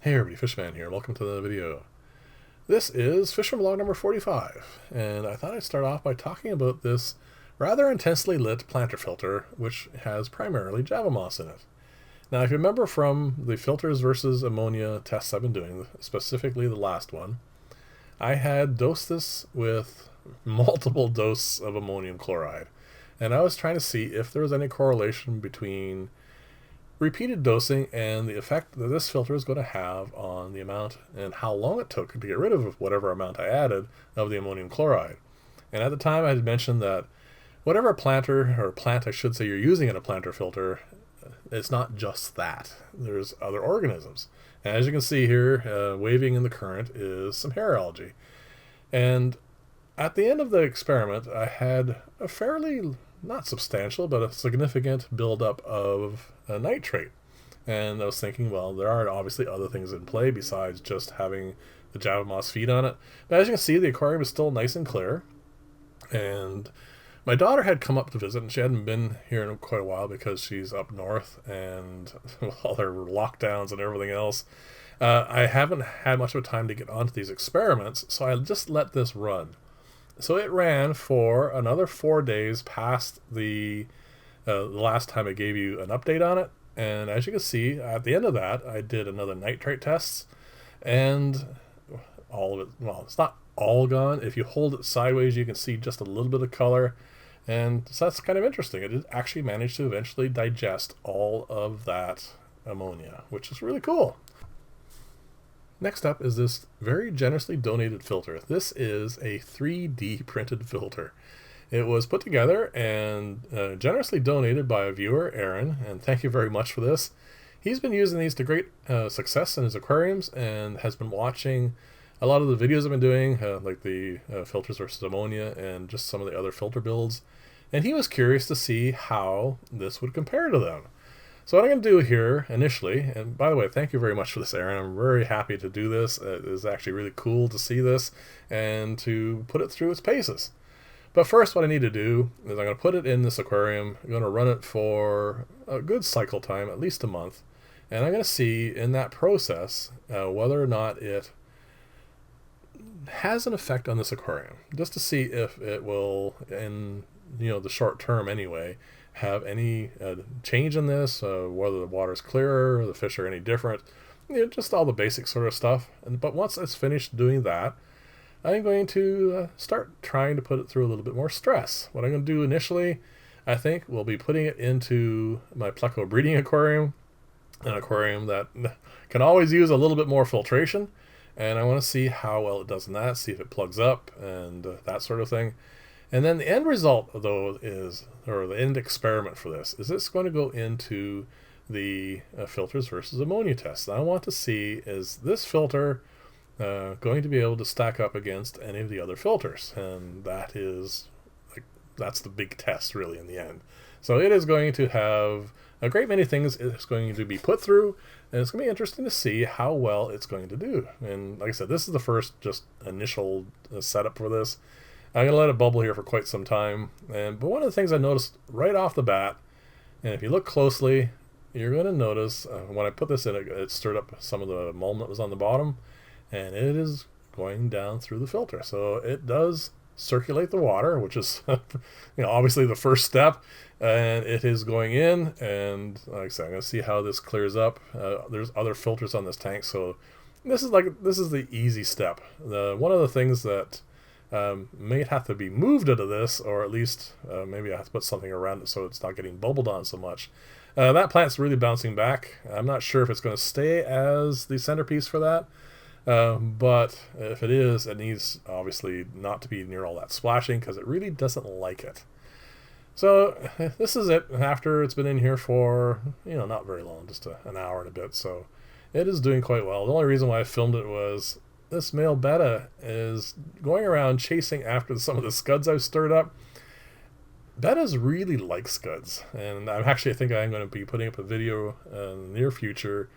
Hey everybody, Fishman here. Welcome to the video. This is Fisherman Vlog number 45, and I thought I'd start off by talking about this rather intensely lit planter filter, which has primarily Java moss in it. Now, if you remember from the filters versus ammonia tests I've been doing, specifically the last one, I had dosed this with multiple doses of ammonium chloride, and I was trying to see if there was any correlation between repeated dosing and the effect that this filter is going to have on the amount and how long it took to get rid of whatever amount I added of the ammonium chloride. And at the time I had mentioned that whatever planter, or plant I should say, you're using in a planter filter, it's not just that. There's other organisms. And as you can see here, waving in the current is some hair algae. And at the end of the experiment, I had a fairly, not substantial, but a significant buildup of nitrate. And I was thinking, well, there are obviously other things in play besides just having the Java moss feed on it. But as you can see, the aquarium is still nice and clear. And my daughter had come up to visit, and she hadn't been here in quite a while because she's up north, and all their lockdowns and everything else. I haven't had much of a time to get onto these experiments, so I just let this run. So it ran for another 4 days past the last time I gave you an update on it. And as you can see, at the end of that, I did another nitrate test, and all of it, well, it's not all gone. If you hold it sideways, you can see just a little bit of color. And so that's kind of interesting. It did actually manage to eventually digest all of that ammonia, which is really cool. Next up is this very generously donated filter. This is a 3D printed filter. It was put together and generously donated by a viewer, Aaron, and thank you very much for this. He's been using these to great success in his aquariums and has been watching a lot of the videos I've been doing, like the filters versus ammonia and just some of the other filter builds. And he was curious to see how this would compare to them. So what I'm going to do here initially, and by the way, thank you very much for this, Aaron. I'm very happy to do this. It is actually really cool to see this and to put it through its paces. But first, what I need to do is I'm going to put it in this aquarium. I'm going to run it for a good cycle time, at least a month. And I'm going to see in that process whether or not it has an effect on this aquarium, just to see if it will, in the short term anyway, have any change in this, whether the water is clearer, the fish are any different, just all the basic sort of stuff. But once it's finished doing that, I'm going to start trying to put it through a little bit more stress. What I'm going to do initially, I think, will be putting it into my Pleco breeding aquarium, an aquarium that can always use a little bit more filtration. And I want to see how well it does in that, see if it plugs up and that sort of thing. And then the end result, though, is, or the end experiment for this, is it's going to go into the filters versus ammonia test. And I want to see, is this filter going to be able to stack up against any of the other filters? And that is, that's the big test, really, in the end. So it is going to have a great many things it's going to be put through, and it's going to be interesting to see how well it's going to do. And like I said, this is the first just initial setup for this. I'm going to let it bubble here for quite some time. But one of the things I noticed right off the bat, and if you look closely, you're going to notice when I put this in, it stirred up some of the mulm that was on the bottom, and it is going down through the filter. So it does circulate the water, which is obviously the first step, and it is going in. And like I said, I'm going to see how this clears up. There's other filters on this tank, so this is the easy step. One of the things that may have to be moved out of this, or at least maybe I have to put something around it so it's not getting bubbled on so much. That plant's really bouncing back. I'm not sure if it's going to stay as the centerpiece for that, but if it is, it needs obviously not to be near all that splashing because it really doesn't like it. So this is it after it's been in here for not very long, just an hour and a bit. So it is doing quite well. The only reason why I filmed it was this male betta is going around chasing after some of the scuds I've stirred up. Bettas really like scuds, and I think I'm going to be putting up a video in the near future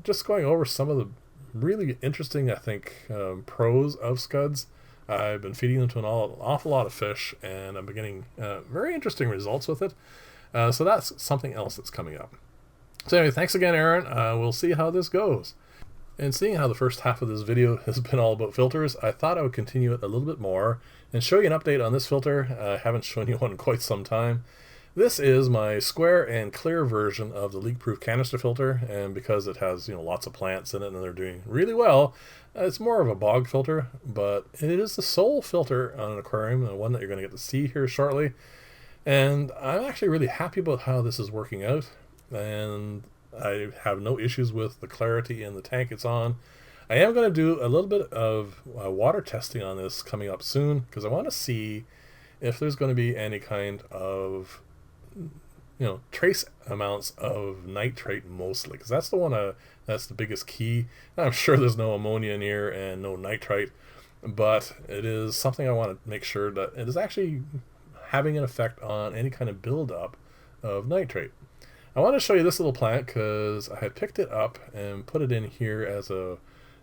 just going over some of the really interesting, I think, pros of scuds. I've been feeding them to an awful lot of fish, and I'm getting very interesting results with it. So that's something else that's coming up. So anyway, thanks again, Aaron. We'll see how this goes. And seeing how the first half of this video has been all about filters, I thought I would continue it a little bit more and show you an update on this filter. I haven't shown you one in quite some time. This is my square and clear version of the leak-proof canister filter, and because it has lots of plants in it and they're doing really well, it's more of a bog filter, but it is the sole filter on an aquarium, the one that you're going to get to see here shortly. And I'm actually really happy about how this is working out, and I have no issues with the clarity in the tank it's on. I am going to do a little bit of water testing on this coming up soon, because I want to see if there's going to be any kind of trace amounts of nitrate, mostly, because that's the one that's the biggest key. I'm sure there's no ammonia in here and no nitrite, but it is something I want to make sure that it is actually having an effect on any kind of buildup of nitrate. I want to show you this little plant because I had picked it up and put it in here as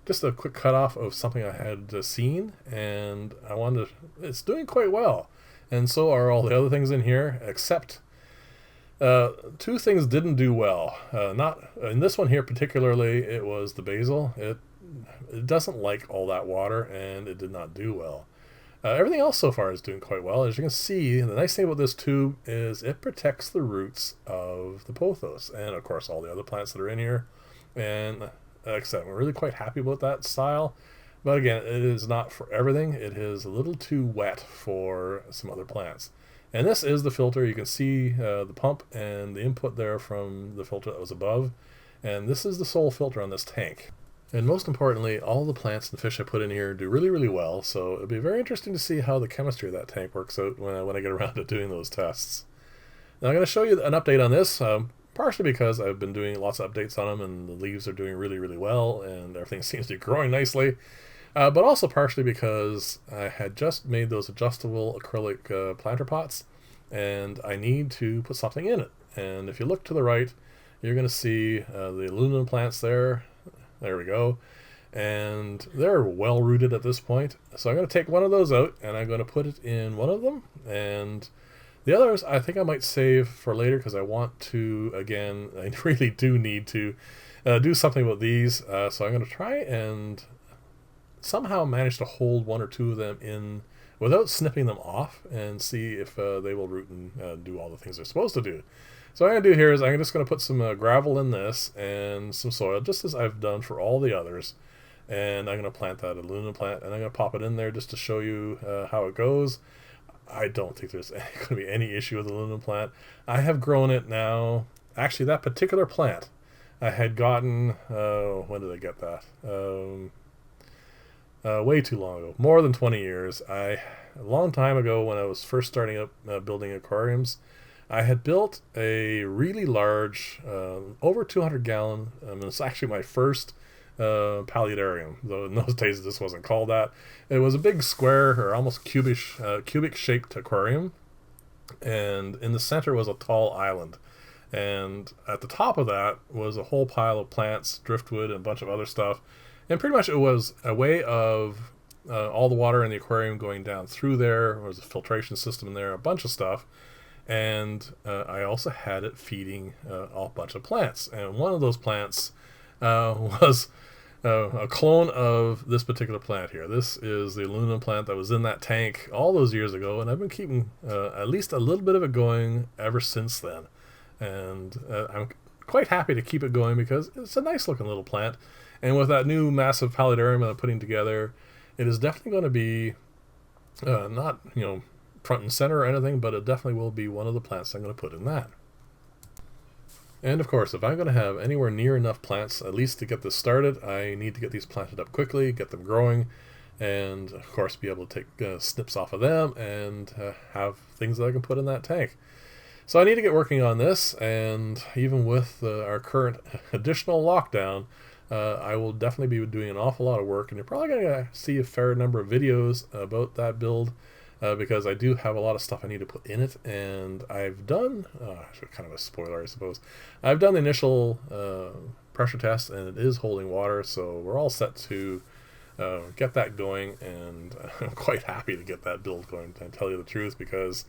just a quick cutoff of something I had seen, and it's doing quite well, and so are all the other things in here, except two things didn't do well. Not in this one here particularly. It was the basil. It doesn't like all that water, and it did not do well. Everything else so far is doing quite well. As you can see, the nice thing about this tube is it protects the roots of the pothos, and of course all the other plants that are in here. And like I said, we're really quite happy about that style. But again, it is not for everything. It is a little too wet for some other plants. And this is the filter. You can see the pump and the input there from the filter that was above. And this is the sole filter on this tank. And most importantly, all the plants and fish I put in here do really, really well. So it'll be very interesting to see how the chemistry of that tank works out when I get around to doing those tests. Now I'm going to show you an update on this, partially because I've been doing lots of updates on them and the leaves are doing really, really well and everything seems to be growing nicely. But also partially because I had just made those adjustable acrylic planter pots, and I need to put something in it. And if you look to the right, you're going to see the aluminum plants there. There we go. And they're well rooted at this point. So I'm going to take one of those out, and I'm going to put it in one of them. And the others I think I might save for later, because I want to, again, I really do need to do something about these. So I'm going to try and somehow manage to hold one or two of them in without snipping them off, and see if they will root and do all the things they're supposed to do. So what I'm going to do here is I'm just going to put some gravel in this and some soil, just as I've done for all the others. And I'm going to plant that aluminum plant, and I'm going to pop it in there just to show you how it goes. I don't think there's going to be any issue with the aluminum plant. I have grown it now. Actually, that particular plant I had gotten, when did I get that? Way too long ago, more than 20 years. A long time ago, when I was first starting up building aquariums, I had built a really large, over 200 gallon, it's actually my first paludarium, though in those days this wasn't called that. It was a big square or almost cubic shaped aquarium, and in the center was a tall island, and at the top of that was a whole pile of plants, driftwood, and a bunch of other stuff. And pretty much it was a way of all the water in the aquarium going down through there. There was a filtration system in there, a bunch of stuff. And I also had it feeding a bunch of plants. And one of those plants was a clone of this particular plant here. This is the aluminum plant that was in that tank all those years ago. And I've been keeping at least a little bit of it going ever since then. And I'm quite happy to keep it going because it's a nice looking little plant. And with that new massive paludarium that I'm putting together, it is definitely going to be not, front and center or anything, but it definitely will be one of the plants I'm going to put in that. And of course, if I'm going to have anywhere near enough plants, at least to get this started, I need to get these planted up quickly, get them growing, and of course be able to take snips off of them and have things that I can put in that tank. So I need to get working on this, and even with our current additional lockdown, I will definitely be doing an awful lot of work, and you're probably going to see a fair number of videos about that build, because I do have a lot of stuff I need to put in it, and I've done, kind of a spoiler I suppose, I've done the initial pressure test, and it is holding water, so we're all set to get that going, and I'm quite happy to get that build going, to tell you the truth, because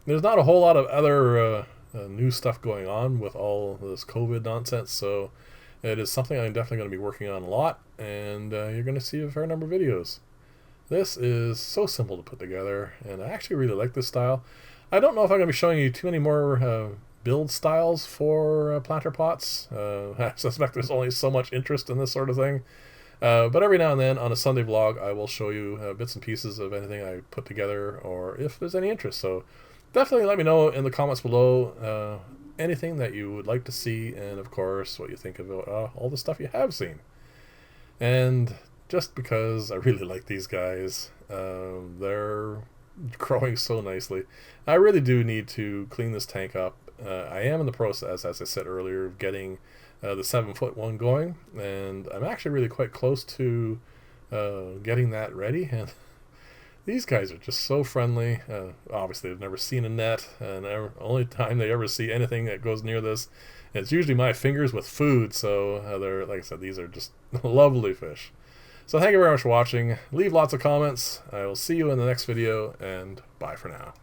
there's not a whole lot of other new stuff going on with all this COVID nonsense, so It is something I'm definitely going to be working on a lot, and you're going to see a fair number of videos. This is so simple to put together, and I actually really like this style. I don't know if I'm going to be showing you too many more build styles for planter pots. I suspect there's only so much interest in this sort of thing. But every now and then on a Sunday vlog, I will show you bits and pieces of anything I put together, or if there's any interest. So definitely let me know in the comments below anything that you would like to see, and of course what you think about all the stuff you have seen. And just because I really like these guys, they're growing so nicely. I really do need to clean this tank up. I am in the process, as I said earlier, of getting the 7-foot one going, and I'm actually really quite close to getting that ready. And these guys are just so friendly. Obviously, they've never seen a net, and the only time they ever see anything that goes near this, it's usually my fingers with food. So they're, like I said, these are just lovely fish. So thank you very much for watching. Leave lots of comments. I will see you in the next video, and bye for now.